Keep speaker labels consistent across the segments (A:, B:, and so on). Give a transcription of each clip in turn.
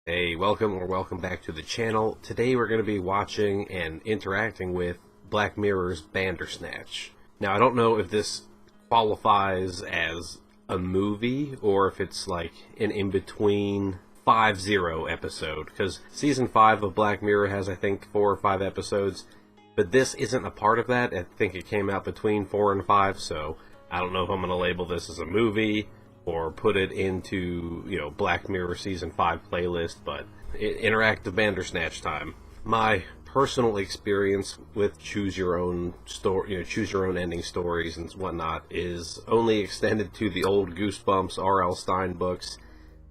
A: Hey, welcome back to the channel. Today we're going to be watching and interacting with Black Mirror's Bandersnatch. Now, I don't know if this qualifies as a movie or if it's like an in-between 5-0 episode, because Season 5 of Black Mirror has, I think, 4 or 5 episodes, but this isn't a part of that. I think it came out between 4 and 5, so I don't know if I'm going to label this as a movie or put it into, Black Mirror Season 5 playlist, but interactive Bandersnatch time. My personal experience with choose your own story, choose your own ending stories and whatnot is only extended to the old Goosebumps R.L. Stine books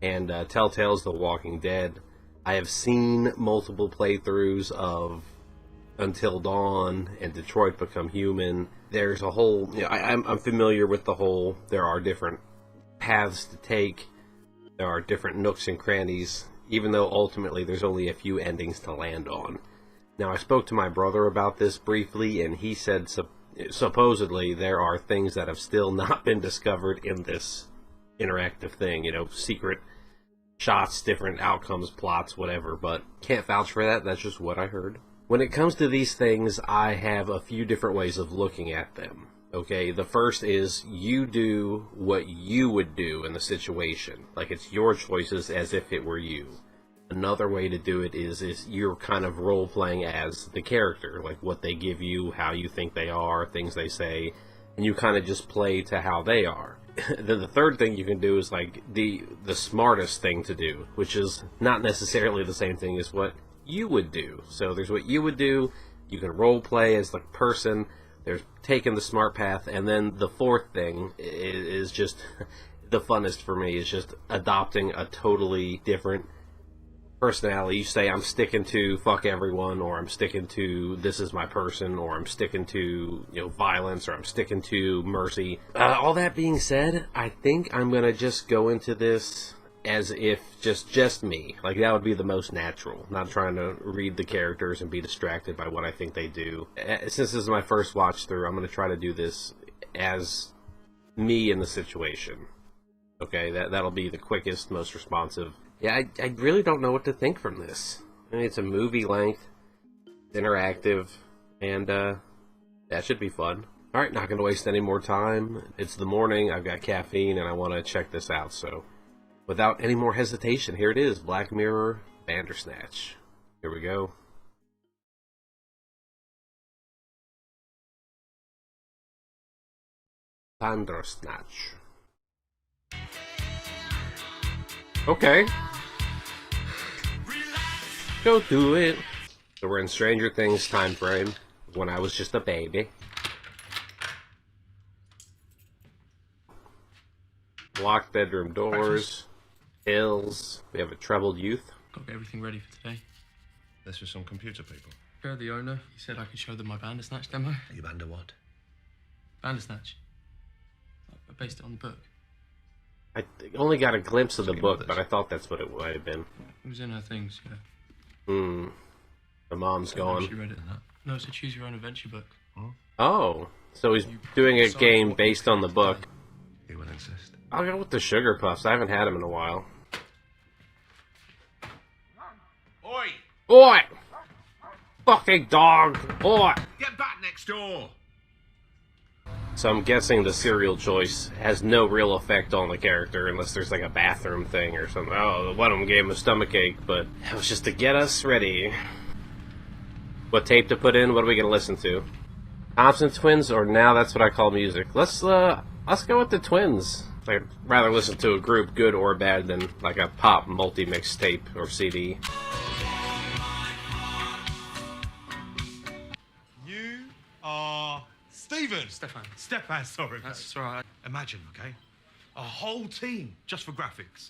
A: and Telltale's The Walking Dead. I have seen multiple playthroughs of Until Dawn and Detroit Become Human. There's a whole, I'm familiar with the whole, there are different paths to take, there are different nooks and crannies, even though ultimately there's only a few endings to land on. Now, I spoke to my brother about this briefly, and he said supposedly there are things that have still not been discovered in this interactive thing, secret shots, different outcomes, plots, whatever, but can't vouch for that. That's just what I heard. When it comes to these things, I have a few different ways of looking at them. Okay, the first is you do what you would do in the situation. Like, it's your choices as if it were you. Another way to do it is you're kind of role-playing as the character. Like, what they give you, how you think they are, things they say, and you kind of just play to how they are. Then the third thing you can do is, like, the smartest thing to do, which is not necessarily the same thing as what you would do. So there's what you would do, you can role-play as the person, there's taking the smart path, and then the fourth thing is just the funnest for me, is just adopting a totally different personality. You say, I'm sticking to fuck everyone, or I'm sticking to this is my person, or I'm sticking to, violence, or I'm sticking to mercy. All that being said, I think I'm going to just go into this as if just me. Like, that would be the most natural. Not trying to read the characters and be distracted by what I think they do. Since this is my first watch through, I'm going to try to do this as me in the situation. Okay, that'll be the quickest, most responsive. Yeah, I really don't know what to think from this. I mean, it's a movie length, it's interactive, and that should be fun. Alright, not going to waste any more time. It's the morning, I've got caffeine, and I want to check this out, so without any more hesitation, here it is, Black Mirror Bandersnatch. Here we go. Bandersnatch. Okay. Go do it. So we're in Stranger Things time frame, when I was just a baby. Locked bedroom doors. Hills. We have a troubled youth.
B: Got to get everything ready for today.
C: This was some computer people.
B: Sure, the owner. He said I could show them my Bandersnatch demo.
C: You Bander what?
B: Bandersnatch. I based it on the book.
A: I only got a glimpse of the book, but I thought that's what it might have been.
B: It was in her things, yeah.
A: The mom's gone.
B: She read it. No, it's a choose your own adventure book.
A: Oh, so he's doing a game based on the book.
C: He will insist.
A: I'll go with the Sugar Puffs. I haven't had them in a while.
C: Oi!
A: Oi! Fucking dog! Oi!
C: Get back next door!
A: So I'm guessing the cereal choice has no real effect on the character unless there's like a bathroom thing or something. Oh, one of them gave him a stomachache, but it was just to get us ready. What tape to put in? What are we gonna listen to? Thompson Twins, or now that's what I call music. Let's go with the Twins. I'd rather listen to a group, good or bad, than like a pop multi-mix tape or CD.
D: You are Stephen.
B: Stefan,
D: sorry.
B: That's right.
D: Imagine, okay? A whole team just for graphics.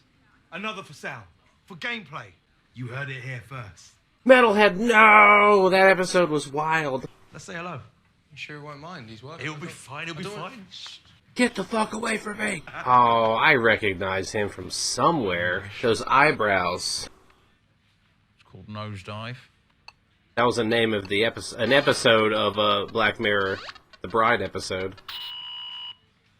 D: Another for sound. For gameplay. You heard it here first.
A: Metalhead, no! That episode was wild.
D: Let's say hello.
B: You sure won't mind? He's working.
D: He'll be fine, he'll be fine.
A: Get the fuck away from me! Oh, I recognize him from somewhere. Those eyebrows.
E: It's called Nosedive.
A: That was the name of the episode, an episode of Black Mirror, the Bride episode.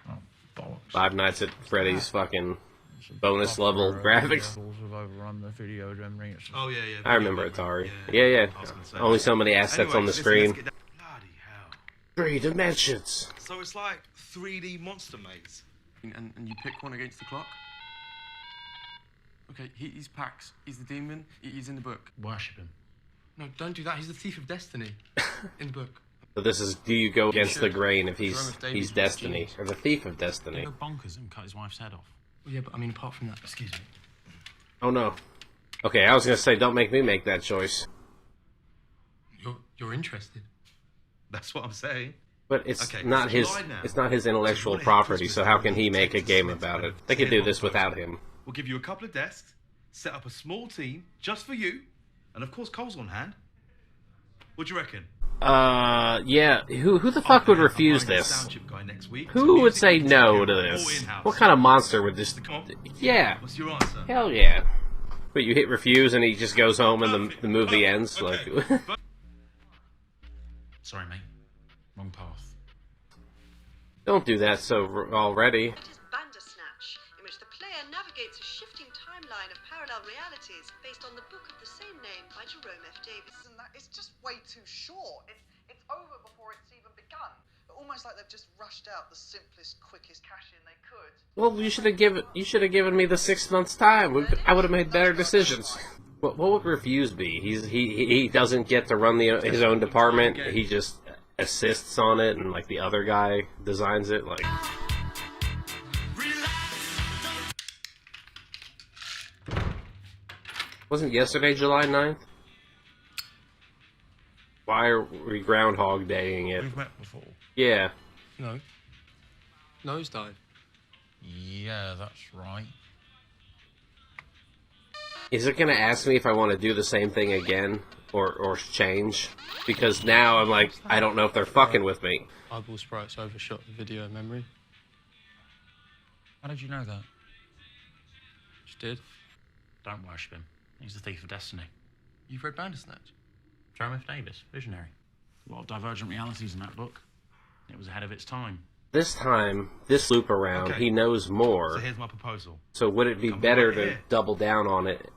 E: Oh, bollocks.
A: Five Nights at Freddy's fucking
E: It's a
A: bonus level
E: buffer,
A: graphics.
E: levels have overrun the video memory. It's
D: Oh yeah.
A: I remember Atari. Yeah.
D: I was gonna say
A: Only
D: that.
A: so many assets
D: Anyway,
A: on the
D: listen,
A: screen.
D: let's get down- Bloody hell.
A: 3 dimensions.
D: So it's like 3D monster maze.
F: And you pick one against the clock? Okay, he's Pax. He's the demon. He's in the book.
B: Worship him.
F: No, don't do that. He's the thief of destiny. In the book.
A: So this is, do you go against the
F: should.
A: grain if
F: Jerome F. Davies
A: he's
F: was
A: Destiny,
F: genius.
A: or the thief of
B: He
A: Destiny?
B: go bonkers and cut his wife's head off.
F: Well, yeah, but I mean, apart from that, excuse me.
A: Oh no. Okay, I was gonna say, don't make me make that choice.
F: You're interested.
D: That's what I'm saying.
A: But it's
D: Okay,
A: not
D: so
A: his.
D: July now.
A: It's not his
D: So
A: intellectual
D: you wanna hit
A: property.
D: Christmas
A: So how can
D: and
A: he make a
D: take
A: game
D: the
A: about it?
D: Smiths
A: They could
D: to
A: do
D: hit
A: this
D: on
A: without
D: Thursday.
A: him.
D: We'll give you a couple of desks, set up a small team just for you, and of course Cole's on hand. What do you reckon?
A: Yeah. Who the fuck would
D: I'm
A: refuse
D: hiring a
A: this?
D: sound chip guy next week, so
A: Who would
D: music
A: say
D: we can
A: no
D: take
A: to
D: care of, all
A: this?
D: in-house.
A: What kind of monster would just?
D: Come on.
A: Yeah.
D: What's your answer?
A: Hell yeah. But you hit refuse and he just goes home and the movie ends. Like,
D: Okay.
B: Sorry, mate. Wrong path.
A: don't do that so already.
G: It is Bandersnatch, in which the player navigates a shifting timeline of parallel realities based on the book of the same name by Jerome F. Davies.
H: And that it's just way too short. It's over before it's even begun. Almost like they've just rushed out the simplest, quickest cash in they could.
A: Well, you should have given me the 6 months time. I would have made better decisions. What would refuse be? He doesn't get to run his own department. He just assists on it, and like the other guy designs it. Like, wasn't yesterday July 9th? Why are we Groundhog Daying it?
E: We've met before.
A: Yeah.
F: No. Nosedive.
E: Yeah, that's right.
A: Is it gonna ask me if I want to do the same thing again or change? Because now I'm like, I don't know if they're fucking with me.
F: Eyeball sprites overshot the video memory.
B: How did you know that?
F: Just did.
B: Don't worship him. He's the thief of destiny.
F: You've read Bandersnatch?
B: Jerome F. Davies, visionary. A lot of divergent realities in that book. It was ahead of its time.
A: This time, this loop around,
D: Okay.
A: he knows
D: So
A: more.
D: here's my proposal.
A: So would it be
D: Come
A: better
D: right
A: to
D: here.
A: double down on it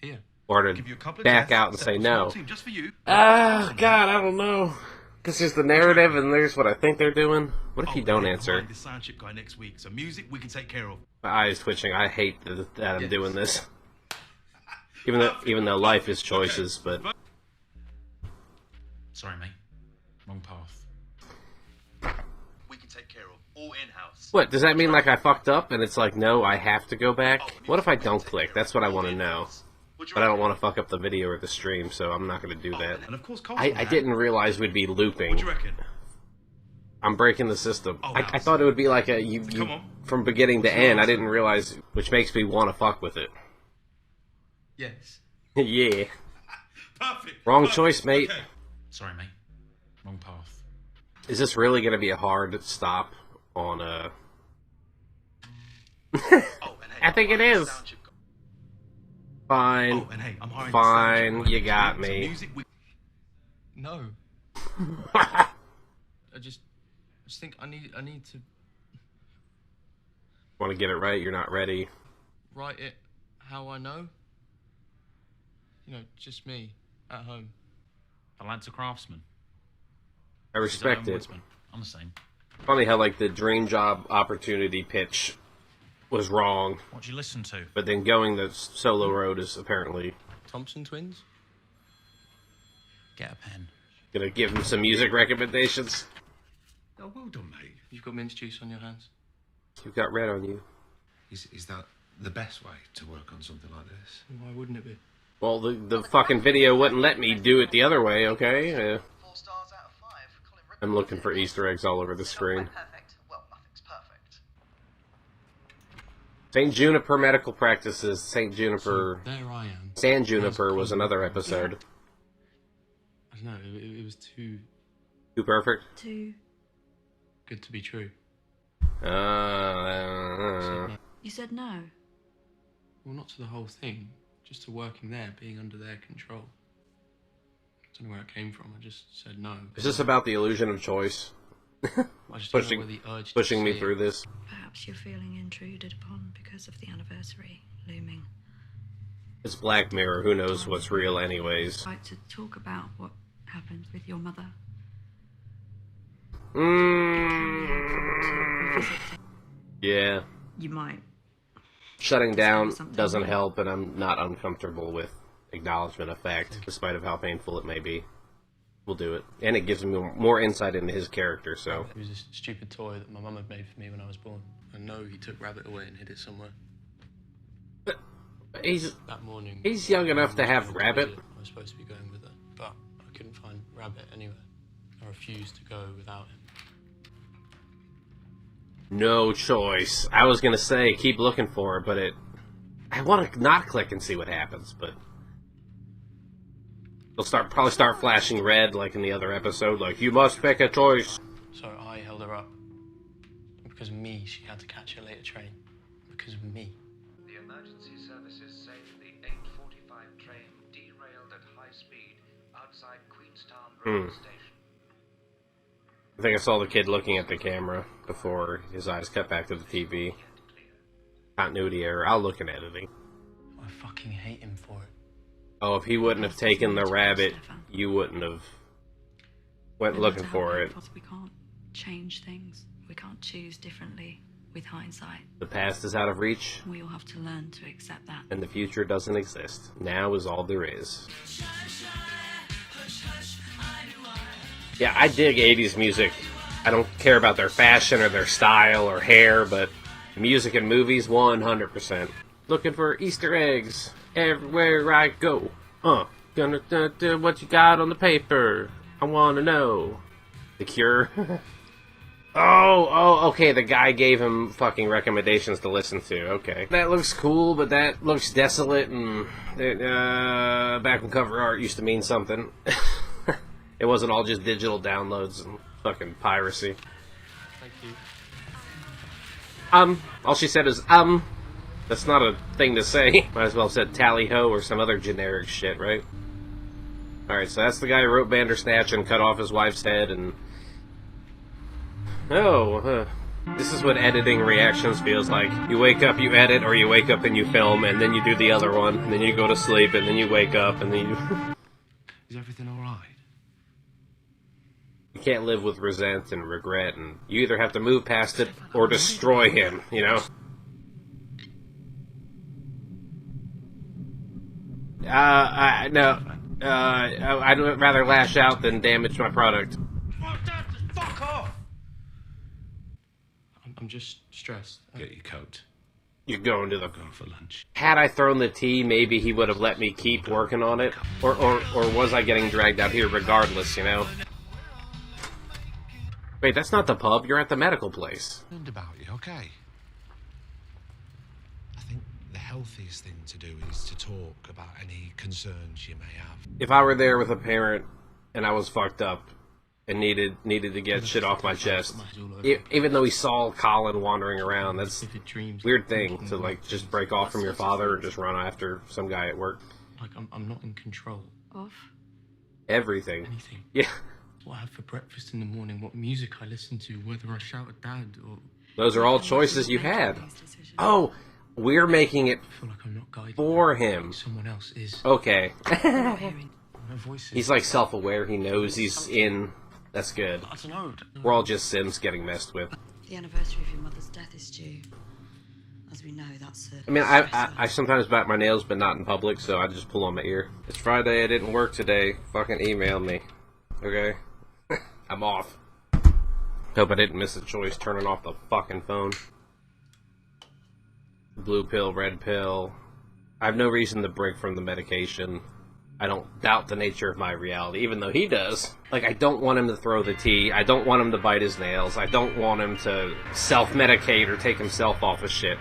F: Here.
A: or
D: Give you a
A: to
D: couple of
A: back
D: desks,
A: out and
D: set
A: say
D: up a small
A: no?
D: team just for you.
A: Ah, God, I don't know. Because there's the narrative and there's what I think they're doing. What if you don't
D: I'm
A: answer?
D: hiring the sound chip guy next week, so music we can take care of.
A: My eyes twitching. I hate that I'm
F: Yes.
A: doing this. Even though life is choices, but
B: Sorry, mate. Wrong path.
D: We can take care of all in-house.
A: what does that mean? Like I fucked up and it's like no, I have to go back. What if I don't click? That's what I want to know. But I don't want to fuck up the video or the stream, so I'm not going to do that.
D: And of course, Cole's
A: I
D: on hand.
A: didn't realize we'd be
D: What do
A: looping.
D: you reckon?
A: I'm breaking the system.
D: Oh,
A: I thought it would be like a you
D: Come on.
A: from beginning to end. I didn't realize, which makes me want to fuck with it.
F: Yes.
A: Yeah.
D: Perfect.
A: Wrong
D: Perfect.
A: choice, mate.
D: Okay.
B: Sorry, mate. Wrong path.
A: Is this really going to be a hard stop on
D: Oh, and hey,
A: I think
D: I'm
A: it
D: hiring the
A: is.
D: sound chip guy.
A: Fine.
D: Oh, and hey, I'm hiring the
A: Fine,
D: sound chip guy
A: you
D: next
A: got
D: week, so
A: me.
D: music we-
F: No. I just think I need to
A: Want to get it right? You're not ready.
F: write it how I know. You know, just me at home.
B: The lad's a craftsman.
A: I
B: He's a lone
A: respect it.
B: woodsman. I'm the same.
A: Funny how like the dream job opportunity pitch was wrong,
B: What do you listen to?
A: but then going the solo road is apparently
F: Thompson twins?
B: Get a pen.
A: gonna give him some music recommendations.
C: Oh, well done, mate.
F: You've got mince juice on your hands.
A: You've got red on you.
C: Is that the best way to work on something like this?
F: Why wouldn't it be?
A: Well, the fucking video wouldn't let me do it the other way. Okay.
H: 4 stars out of 5. Colin Rickman
A: I'm looking for
H: said,
A: Easter eggs all over the
H: "It's not
A: screen.
H: quite perfect. Well, nothing's perfect.
A: St. Juniper Medical Practices. St. Juniper.
F: There I am.
A: San Juniper was another episode.
F: I don't know, it was too
A: Too perfect.
G: Two.
F: good to be true.
G: You said no.
F: Well, not to the whole thing, just to working there, being under their control. I don't know where it came from, I just said no.
A: Is this about the illusion of choice?
F: I just don't know
A: pushing,
F: where the urge to
A: pushing me
F: say
A: through
F: it.
A: this.
I: Perhaps you're feeling intruded upon because of the anniversary looming.
A: It's Black Mirror. Who knows what's real, anyways?
I: I'd like to talk about what happened with your mother.
A: Yeah.
I: You might.
A: Shutting down
I: something
A: doesn't
I: new.
A: help, and I'm not uncomfortable with acknowledgement of fact, despite of how painful it may be. We'll do it. And it gives me more insight into his character, so...
F: It was a stupid toy that my mum had made for me when I was born. I know he took Rabbit away and hid it somewhere.
A: He's
F: That morning...
A: young enough to
F: Mum was
A: have
F: going to
A: Rabbit.
F: visit. I was supposed to be going with her, but I couldn't find Rabbit anywhere. I refused to go without him.
A: No choice. I was gonna say, keep looking for it, but I want to not click and see what happens, but... It'll probably start flashing red, like in the other episode, like, you must pick a choice.
F: So I held her up. Because of me, she had to catch a later train. Because of me.
J: The emergency services say the 8:45 train derailed at high speed outside Queenstown Railway Station.
A: I think I saw the kid looking at the camera before his eyes cut back to the TV. Continuity error. I'll look in editing.
F: I fucking hate him for it.
A: Oh, if he wouldn't have taken the rabbit, you wouldn't have went
I: No
A: looking
I: matter
A: for
I: how
A: it.
I: painful, we can't change things. We can't choose differently with hindsight.
A: The past is out of reach,
I: We all have to learn to accept that.
A: and the future doesn't exist. Now is all there is. Yeah, I dig 80s music. I don't care about their fashion or their style or hair, but music and movies, 100%. Looking for Easter eggs everywhere I go. Gonna what you got on the paper? I wanna know. The Cure. Okay, the guy gave him fucking recommendations to listen to. Okay. That looks cool, but that looks desolate, and back when cover art used to mean something. It wasn't all just digital downloads and fucking piracy.
F: Thank you.
A: All she said is, That's not a thing to say. Might as well have said tally-ho or some other generic shit, right? Alright, so that's the guy who wrote Bandersnatch and cut off his wife's head, and... This is what editing reactions feels like. You wake up, you edit, or you wake up and you film, and then you do the other one, and then you go to sleep, and then you wake up, and then you...
D: Is everything alright?
A: You can't live with resent and regret, and you either have to move past it or destroy him, you know? I'd rather lash out than damage my product.
D: Fuck off!
F: I'm just stressed.
C: Get your coat.
A: You're going to the...
C: Go for lunch.
A: Had I thrown the tea, maybe he would have let me keep working on it. Or was I getting dragged out here regardless, you know? Wait, that's not the pub. You're at the medical place.
C: Learned about you, okay? I think the healthiest thing to do is to talk about any concerns you may have.
A: If I were there with a parent and I was fucked up and needed to get shit off my chest, even though he saw Colin wandering around, that's a weird thing to, like, just break off from your father or just run after some guy at work.
F: Like, I'm not in control.
I: Of?
A: Everything.
F: Anything.
A: Yeah.
F: What I have for breakfast in the morning, what music I listen to, whether I shout at Dad or...
A: Those are all choices you had. Oh, we're making it
F: I feel like I'm not guided.
A: for him.
F: Someone else is.
A: Okay.
F: My voice is...
A: He's like self-aware. He knows he's in. That's good.
F: I don't know.
A: We're all just Sims getting messed with.
I: The anniversary of your mother's death is due. As we know, that's a...
A: I mean, I sometimes bite my nails, but not in public, so I just pull on my ear. It's Friday. I didn't work today. Fucking email me. Okay? I'm off. Hope I didn't miss a choice turning off the fucking phone. Blue pill, red pill. I have no reason to break from the medication. I don't doubt the nature of my reality, even though he does. Like, I don't want him to throw the tea. I don't want him to bite his nails. I don't want him to self-medicate or take himself off of shit.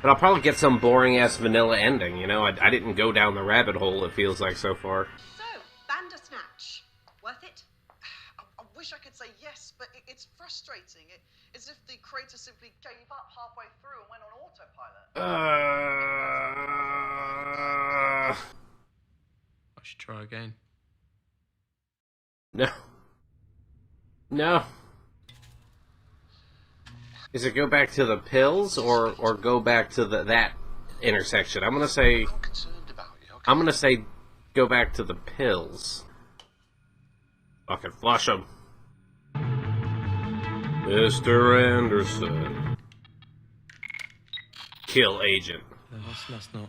A: But I'll probably get some boring-ass vanilla ending, you know? I didn't go down the rabbit hole, it feels like, so far.
G: So, Bandersnatch. Worth it?
H: I wish I could say yes, but it's frustrating. It's as if the creator simply gave up halfway through and went on autopilot.
F: I should try again.
A: No. No. Is it go back to the pills or go back to that intersection? I'm gonna say.
C: I'm concerned about you, okay?
A: I'm gonna say go back to the pills. Fucking flush them. Mr. Anderson. Kill agent.
F: That's not.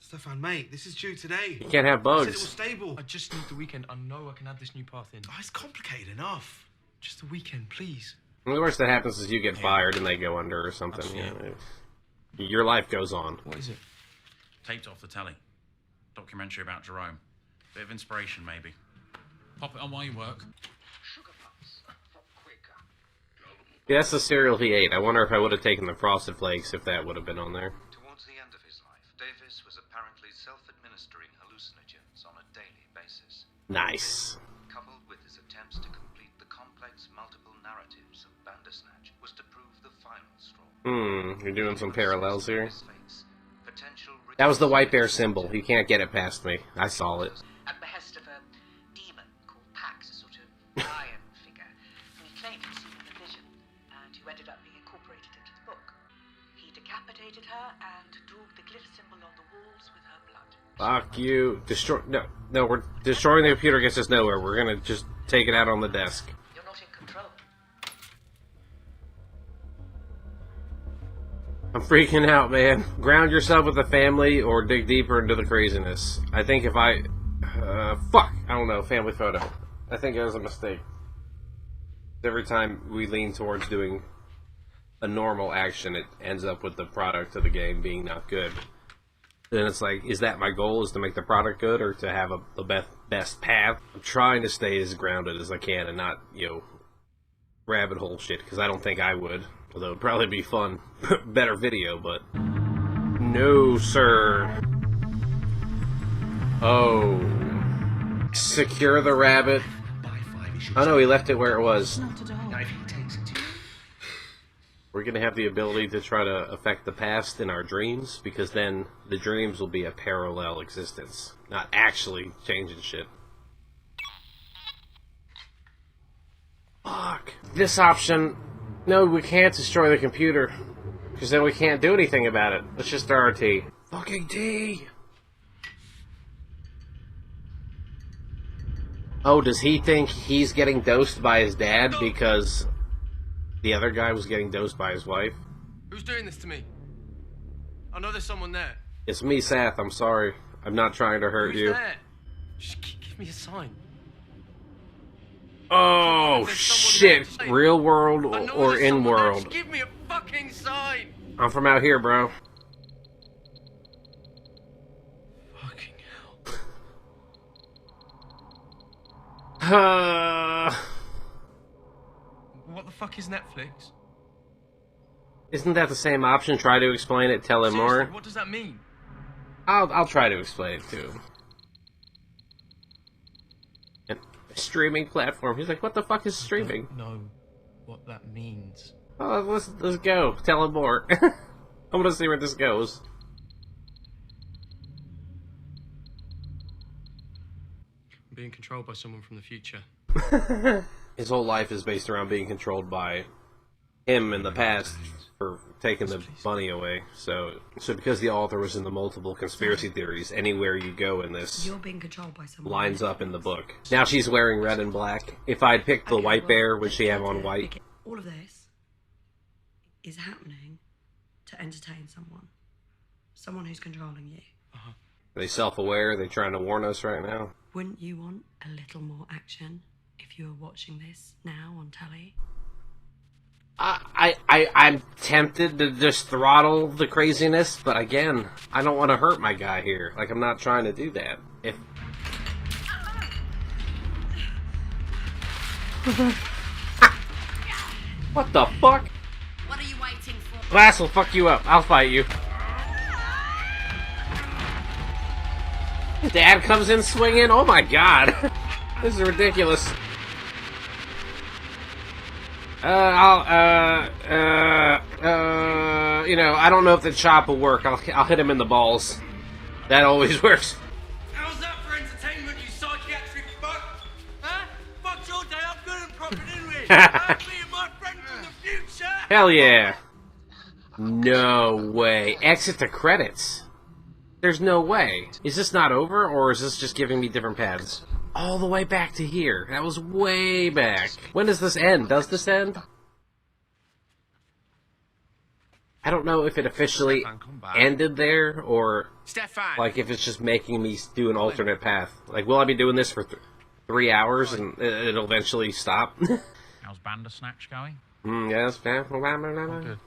D: Stefan, mate, this is due today.
A: You can't have
D: I said it was
A: bugs.
D: stable.
F: I just need the weekend. I know I can add this new path in.
D: Oh, it's complicated enough.
F: Just the weekend, please.
A: The worst that happens is you get fired and they go under or something. You know, your life goes on.
F: What is it?
B: Taped off the telly. Documentary about Jerome. Bit of inspiration, maybe. Pop it on while you work.
A: Yeah, that's the cereal he ate. I wonder if I would have taken the Frosted Flakes if that would have been on there.
J: Towards the end of his life, Davis was apparently self-administering hallucinogens on a daily basis.
A: Nice.
J: Coupled with his attempts to complete the complex multiple narratives of Bandersnatch was to prove the final straw.
A: You're doing some parallels here.
J: His fate's potential
A: That was the white bear symbol. He can't get it past me. I saw it.
K: At behest of a demon called Pax, a sort of lion figure, who he claimed had seen in a vision, and who ended up being incorporated into the book. He decapitated her and drew the glyph symbol on the walls with her blood.
A: Fuck you. Destroy. No, we're destroying the computer gets us nowhere. We're gonna just take it out on the desk.
K: You're not in control.
A: I'm freaking out, man. Ground yourself with the family or dig deeper into the craziness. I think if I... fuck! I don't know. Family photo. I think it was a mistake. Every time we lean towards doing a normal action, it ends up with the product of the game being not good. Then it's like, is that my goal? Is to make the product good or to have the best path? I'm trying to stay as grounded as I can and not, rabbit hole shit, because I don't think I would. Although it'd probably be fun. Better video, but... No, sir. Oh. Secure the rabbit. Oh no, he left it where it was. We're gonna have the ability to try to affect the past in our dreams, because then the dreams will be a parallel existence. Not actually changing shit. Fuck. This option... No, we can't destroy the computer. Because then we can't do anything about it. Let's just stir our tea. Fucking tea! Oh, does he think he's getting dosed by his dad because the other guy was getting dosed by his wife?
F: Who's doing this to me? I know there's someone there.
A: It's me, Seth. I'm sorry. I'm not trying to hurt
F: Who's
A: you.
F: there? Just give me a sign.
A: Oh, shit. Real world or in world?
F: Just give me a fucking sign.
A: I'm from out here, bro.
F: Fucking hell. What the fuck is Netflix?
A: Isn't that the same option? Try to explain it, tell him
F: Seriously,
A: more?
F: what does that mean?
A: I'll try to explain it to him. Streaming platform. He's like, what the fuck is streaming?
F: I don't know what that means.
A: Oh, let's go. Tell him more. I want to see where this goes.
F: I'm being controlled by someone from the future.
A: His whole life is based around being controlled by him in the past for taking the bunny away. So because the author was in the multiple conspiracy theories, anywhere you go in this
I: You're being controlled by someone.
A: lines up in the book. Now she's wearing red and black. If I'd picked the white bear, would she have on white?
I: Okay, all of this is happening to entertain someone. Someone who's controlling you.
A: Are they self-aware? Are they trying to warn us right now?
I: Wouldn't you want a little more action if you were watching this now on telly?
A: I'm tempted to just throttle the craziness, but again, I don't want to hurt my guy here. Like, I'm not trying to do that. If... What the fuck?
L: What are you waiting for?
A: Glass will fuck you up. I'll fight you. Dad comes in swinging. Oh my god. This is ridiculous. I don't know if the chop will work. I'll hit him in the balls. That always works.
F: How's that for entertainment, you psychiatric fuck? Huh? Fucked your day up good and proper, didn't we? Me and my friend from the future?
A: Hell yeah. No way. Exit the credits. There's no way. Is this not over, or is this just giving me different paths? All the way back to here. That was way back. When does this end? Does this end? I don't know if it officially ended there, or
F: Stefan!
A: like if it's just making me do an alternate path. Like, will I be doing this for 3 hours and it'll eventually stop?
B: How's Bandersnatch going?
A: Yes.
B: Oh, good.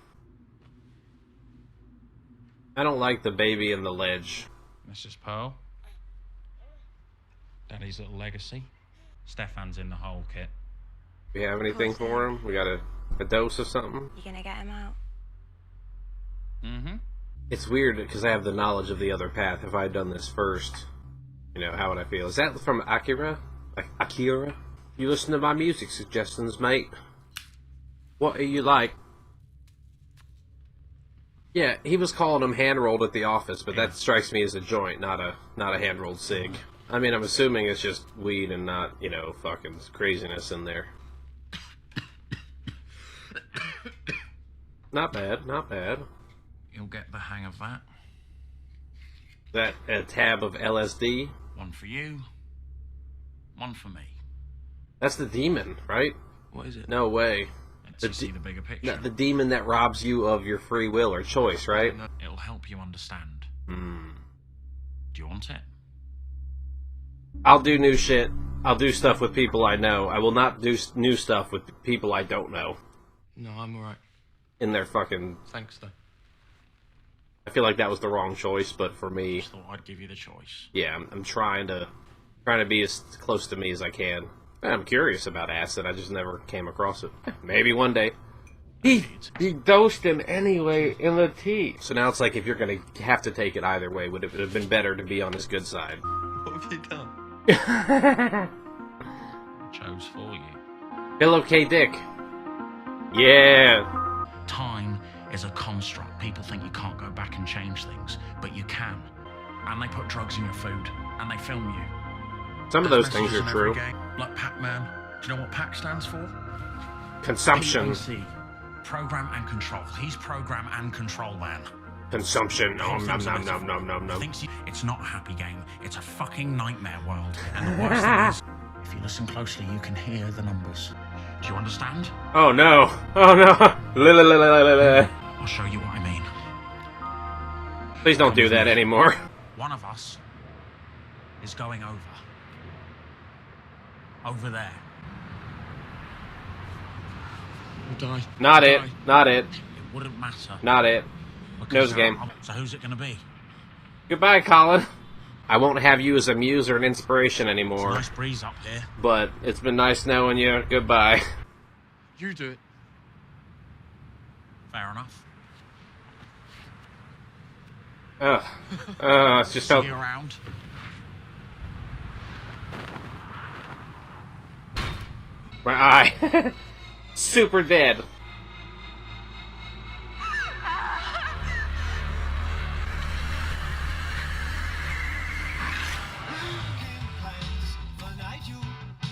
A: I don't like the baby in the ledge.
B: Mrs. Pearl. Daddy's little legacy. Stefan's in the hole, Kit.
A: We have anything for him? We got a dose of something?
L: You gonna get him out?
B: Mm-hmm.
A: It's weird because I have the knowledge of the other path. If I had done this first, you know, how would I feel? Is that from Akira? Akira? You listen to my music suggestions, mate. What are you like? Yeah, he was calling them hand-rolled at the office, but that strikes me as a joint, not a hand-rolled cig. I mean, I'm assuming it's just weed and not, you know, fucking craziness in there. Not bad, not bad.
B: You'll get the hang of that.
A: That a tab of LSD?
B: One for you, one for me.
A: That's the demon, right?
F: What is it?
A: No way.
B: Let's see the bigger picture.
A: The demon that robs you of your free will or choice, right?
B: It'll help you understand.
A: Hmm.
B: Do you want it?
A: I'll do new shit. I'll do stuff with people I know. I will not do new stuff with people I don't know.
F: No, I'm alright.
A: In their fucking...
F: Thanks, though.
A: I feel like that was the wrong choice, but for me...
B: Just thought I'd give you the choice.
A: Yeah, I'm trying to be as close to me as I can. I'm curious about acid, I just never came across it. Maybe one day. He dosed him anyway in the tea. So now it's like, if you're gonna have to take it either way, would it have been better to be on his good side?
F: What have you done?
B: Chose for you.
A: Pillow K Dick. Yeah.
B: Time is a construct. People think you can't go back and change things, but you can. And they put drugs in your food, and they film you.
A: Some of those things are true.
B: Like Pac-Man. Do you know what PAC stands for?
A: Consumption.
B: PAC. Program and control. He's program and control man.
A: Consumption. Nom nom nom nom nom nom nom.
B: It's not a happy game. It's a fucking nightmare world. And the worst thing is, if you listen closely, you can hear the numbers. Do you understand?
A: Oh no. Oh no.
B: I'll show you what I mean.
A: Please don't do that anymore.
B: One of us is going over. Over there.
F: We'll die.
A: Not it. Not it.
B: It wouldn't matter.
A: Not it. Nose game.
B: So who's it going to be?
A: Goodbye, Colin. I won't have you as a muse or an inspiration anymore.
B: It's a nice breeze up here.
A: But it's been nice knowing you. Goodbye.
F: You do it.
B: Fair enough.
A: It's just felt...
B: See you around.
A: My eye. Super dead.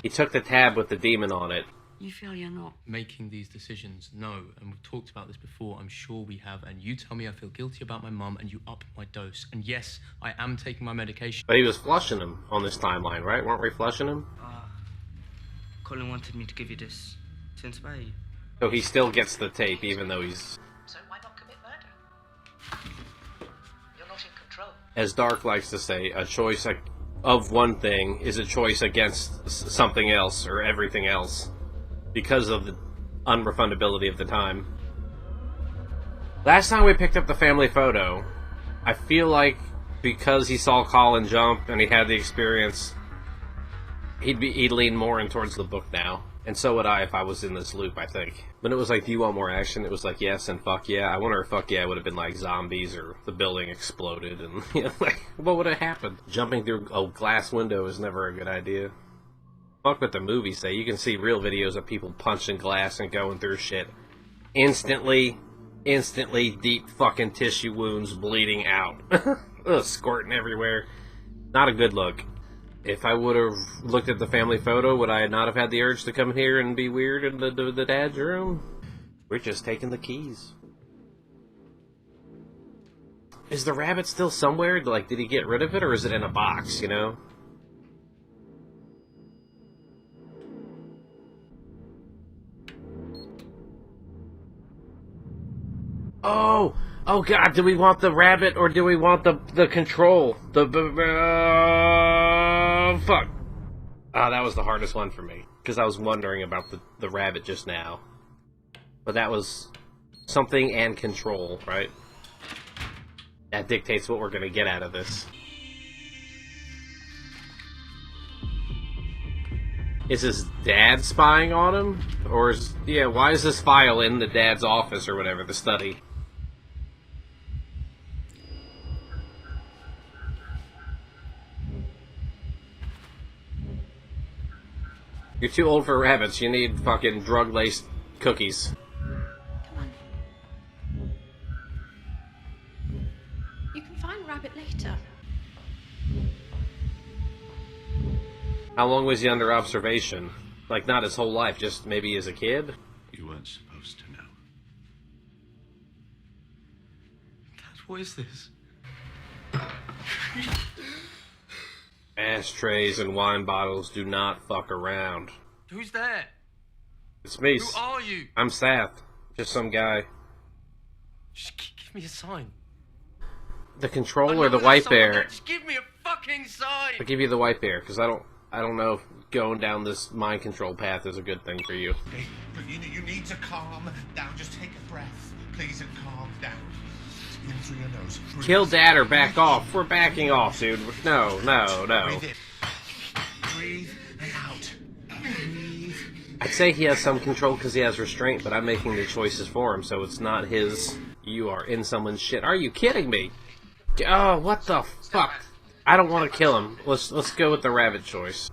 A: He took the tab with the demon on it.
I: You feel you're not
F: making these decisions? No, and we've talked about this before. I'm sure we have. And you tell me I feel guilty about my mum, and you up my dose. And yes, I am taking my medication.
A: But he was flushing him on this timeline, right? Weren't we flushing him?
M: Colin wanted me to give you this to inspire you.
A: So he still gets the tape, even though he's...
K: So why not commit murder? You're not in control.
A: As Dark likes to say, a choice of one thing is a choice against something else or everything else because of the unrefundability of the time. Last time we picked up the family photo, I feel like because he saw Colin jump and he had the experience, he'd lean more in towards the book now. And so would I if I was in this loop, I think. When it was like, do you want more action? It was like, yes and fuck yeah. I wonder if fuck yeah would have been like zombies or the building exploded and, you know, like, what would have happened? Jumping through a glass window is never a good idea. Fuck what the movies say. You can see real videos of people punching glass and going through shit. Instantly, deep fucking tissue wounds bleeding out. Ugh, squirting everywhere. Not a good look. If I would have looked at the family photo, would I not have had the urge to come here and be weird in the dad's room? We're just taking the keys. Is the rabbit still somewhere? Like, did he get rid of it, or is it in a box, you know? Oh! Oh god, do we want the rabbit, or do we want the control? Fuck. Ah, that was the hardest one for me. Because I was wondering about the rabbit just now. But that was something and control, right? That dictates what we're gonna get out of this. Is his dad spying on him? Or is... yeah, why is this file in the dad's office or whatever, the study? You're too old for rabbits. You need fucking drug-laced cookies.
L: You can find Rabbit later.
A: How long was he under observation? Like, not his whole life, just maybe as a kid?
N: You weren't supposed to know.
F: Dad, what is this?
A: Ashtrays and wine bottles do not fuck around.
F: Who's there?
A: It's me.
F: Who are you?
A: I'm Seth. Just some guy.
F: Just give me a sign.
A: The control or the white bear?
F: Just give me a fucking sign!
A: I'll give you the white bear, because I don't know if going down this mind control path is a good thing for you.
C: Hey, but you need to calm down. Just take a breath, please, and calm down. In through your nose.
A: Kill Dad or back off. We're backing off, dude. No.
C: Breathe in. Breathe out. Breathe.
A: I'd say he has some control because he has restraint, but I'm making the choices for him, so it's not his... You are in someone's shit. Are you kidding me? Oh, what the fuck? I don't want to kill him. Let's go with the rabbit choice.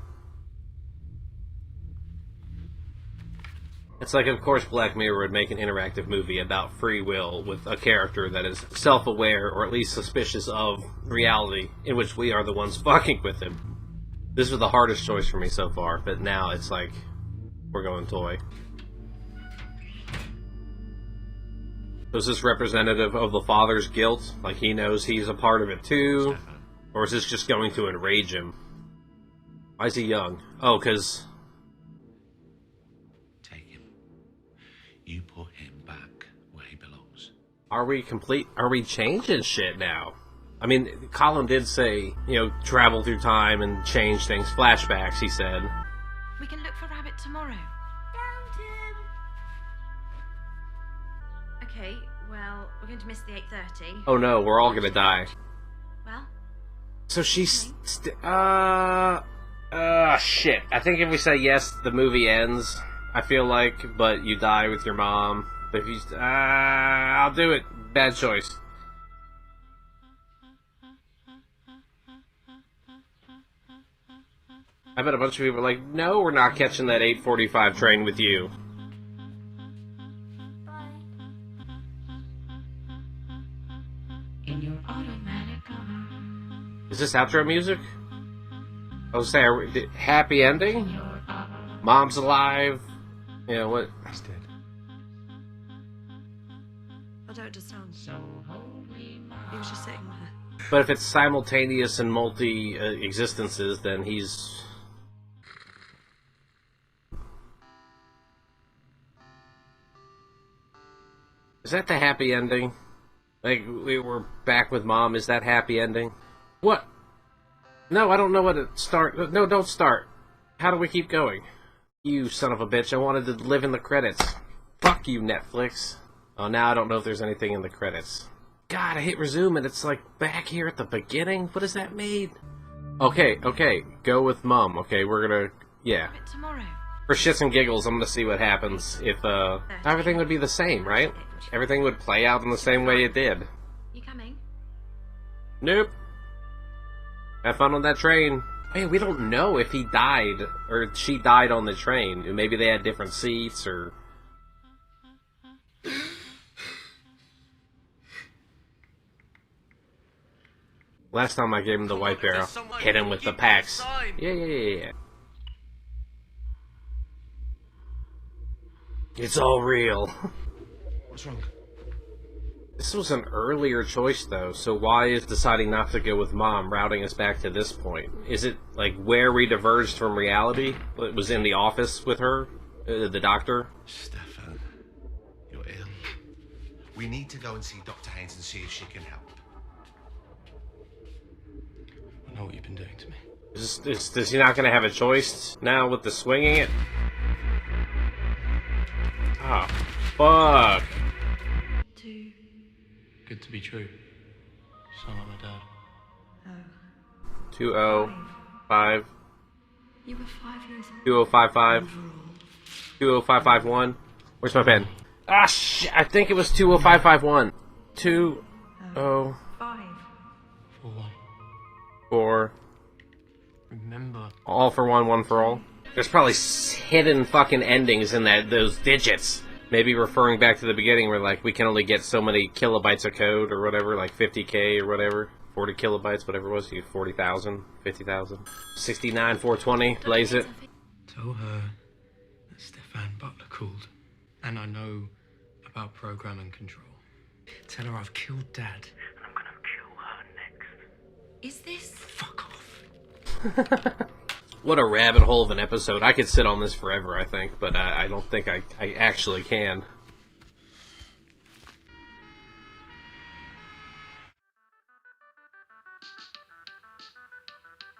A: It's like, of course, Black Mirror would make an interactive movie about free will with a character that is self-aware or at least suspicious of reality, in which we are the ones fucking with him. This was the hardest choice for me so far, but now it's like, we're going toy. So is this representative of the father's guilt? Like he knows he's a part of it too? Or is this just going to enrage him? Why is he young? Oh, because...
C: You put him back where he belongs.
A: Are we changing shit now? I mean, Colin did say, you know, travel through time and change things. Flashbacks, he said.
L: We can look for Rabbit tomorrow. Okay, well, we're going to miss the 8:30.
A: Oh no, we're all gonna die.
L: Well?
A: So she's... shit. I think if we say yes, the movie ends. I feel like, but you die with your mom. But if you... I'll do it. Bad choice. I bet a bunch of people are like, no, we're not catching that 8:45 train with you.
L: In your automatic car.
A: Is this outro music? I was saying, happy ending? Mom's alive? Yeah, what?
C: He's dead.
I: I don't understand. He was just sitting there.
A: But if it's simultaneous and multi-existences, then he's... Is that the happy ending? Like, we were back with Mom, is that happy ending? What? No, I don't know what to start. No, don't start. How do we keep going? You son of a bitch, I wanted to live in the credits. Fuck you, Netflix. Oh, now I don't know if there's anything in the credits. God, I hit resume and it's like back here at the beginning? What does that mean? Okay, go with Mom. Okay, we're gonna... yeah.
L: Tomorrow.
A: For shits and giggles, I'm gonna see what happens if, everything would be the same, right? Everything would play out in the same way it did.
L: You coming?
A: Nope. Have fun on that train. Hey, we don't know if he died, or she died on the train. Maybe they had different seats, or... Last time I gave him the white barrel, hit him with the packs. Yeah. It's all real.
D: What's wrong?
A: This was an earlier choice, though, so why is deciding not to go with Mom routing us back to this point? Is it, like, where we diverged from reality? It was in the office with her? The doctor?
C: Stefan, you're ill. We need to go and see Dr. Haynes and see if she can help.
F: I know what you've been doing to me.
A: Is he not going to have a choice now with the swinging it? Oh, fuck.
F: Good to be true. You sound like my dad.
A: 205.
I: You were 5 years old.
A: 2055. 20551. Where's my pen? Ah, shit. I think it was 20551. 205. 4.
F: Remember.
A: All for one, one for all. There's probably hidden fucking endings in those digits. Maybe referring back to the beginning where, like, we can only get so many kilobytes of code or whatever, like 50K or whatever. 40 kilobytes, whatever it was. You 40,000, 50,000. 69, 420, blaze it.
F: Tell her that Stefan Butler called. And I know about program and control. Tell her I've killed Dad. And I'm gonna kill her next.
L: Is this?
F: Fuck off.
A: What a rabbit hole of an episode. I could sit on this forever, I think, but I don't think I actually can.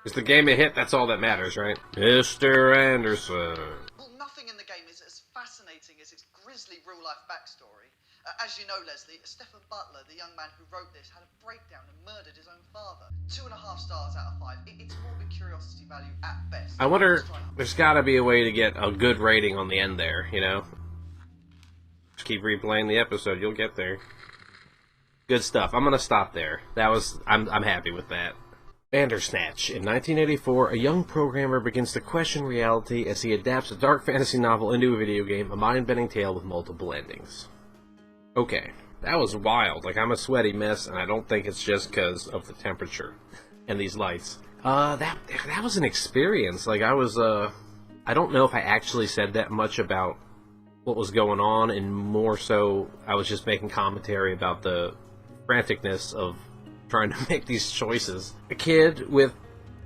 A: Is the game a hit? That's all that matters, right? Mr. Anderson.
H: Well, nothing in the game is as fascinating as its grisly real-life backstory. As you know, Leslie, Stefan Butler, the young man who wrote this, had a breakdown and murdered his own father. 2.5 stars out of 5. It's morbid curiosity value at best.
A: I wonder, there's gotta be a way to get a good rating on the end there, you know? Just keep replaying the episode, you'll get there. Good stuff. I'm gonna stop there. I'm happy with that. Bandersnatch. In 1984, a young programmer begins to question reality as he adapts a dark fantasy novel into a video game, a mind-bending tale with multiple endings. Okay, that was wild. Like, I'm a sweaty mess, and I don't think it's just because of the temperature and these lights. That was an experience. Like, I don't know if I actually said that much about what was going on, and more so, I was just making commentary about the franticness of trying to make these choices. A kid with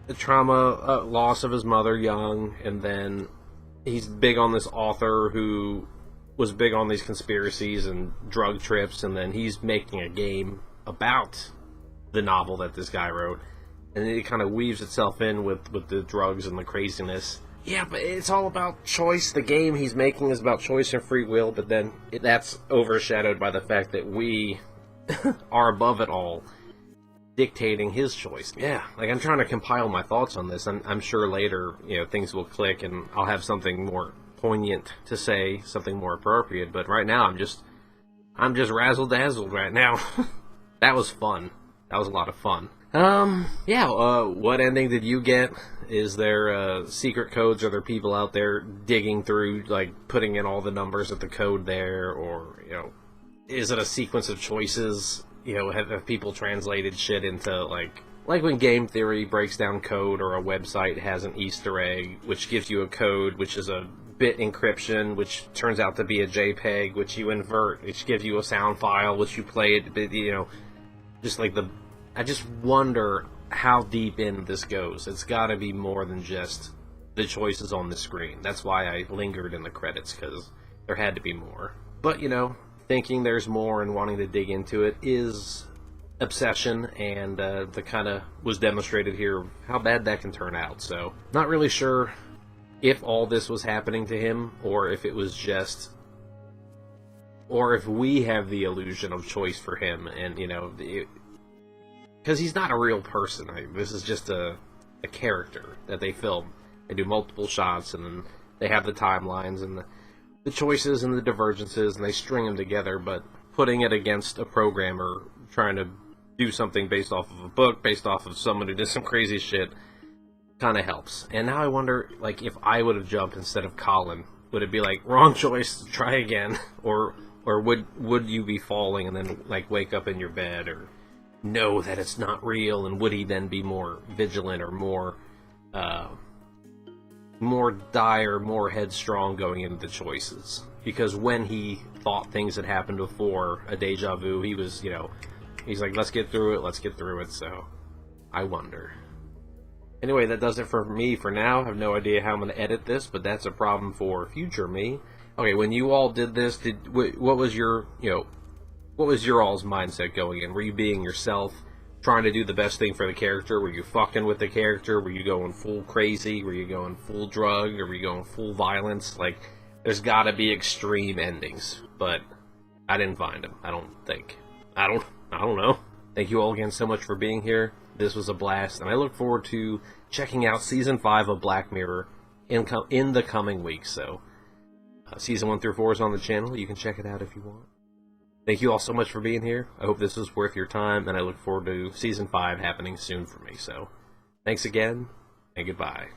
A: the trauma, loss of his mother young, and then he's big on this author who was big on these conspiracies and drug trips, and then he's making a game about the novel that this guy wrote, and it kind of weaves itself in with the drugs and the craziness. Yeah, but it's all about choice. The game he's making is about choice and free will, but then that's overshadowed by the fact that we are above it all, dictating his choice. Yeah, like, I'm trying to compile my thoughts on this. I'm sure later, you know, things will click and I'll have something more poignant to say, something more appropriate, but right now I'm just razzle-dazzled right now. That was fun. That was a lot of fun. What ending did you get? Is there secret codes? Are there people out there digging through, like, putting in all the numbers of the code there? Or, you know, is it a sequence of choices? You know, have people translated shit into, like when game theory breaks down code, or a website has an Easter egg, which gives you a code, which is a bit encryption, which turns out to be a JPEG, which you invert, which gives you a sound file, which you play it, you know, just like I just wonder how deep in this goes. It's gotta be more than just the choices on the screen. That's why I lingered in the credits, because there had to be more. But, you know, thinking there's more and wanting to dig into it is obsession, and the kind of was demonstrated here how bad that can turn out. So, not really sure if all this was happening to him, or if it was just, or if we have the illusion of choice for him, and, you know, because he's not a real person. This is just a character that they film. They do multiple shots, and then they have the timelines and the choices and the divergences, and they string them together, but putting it against a programmer trying to do something based off of a book, based off of someone who did some crazy shit, kind of helps. And now I wonder, like, if I would have jumped instead of Colin, would it be like, wrong choice, try again? Or would you be falling and then, like, wake up in your bed, or know that it's not real, and would he then be more vigilant or more more dire, more headstrong going into the choices. Because when he thought things had happened before, a deja vu, he was, you know, he's like, let's get through it, so I wonder. Anyway, that does it for me for now. I have no idea how I'm going to edit this, but that's a problem for future me. Okay, when you all did this, what was your, you know, what was your all's mindset going in? Were you being yourself, trying to do the best thing for the character? Were you fucking with the character? Were you going full crazy? Were you going full drug? Or were you going full violence? Like, there's gotta be extreme endings, but I didn't find them, I don't think. I don't know. Thank you all again so much for being here. This was a blast, and I look forward to checking out Season 5 of Black Mirror in the coming weeks. So, Season 1 through 4 is on the channel. You can check it out if you want. Thank you all so much for being here. I hope this was worth your time, and I look forward to Season 5 happening soon for me. So, thanks again, and goodbye.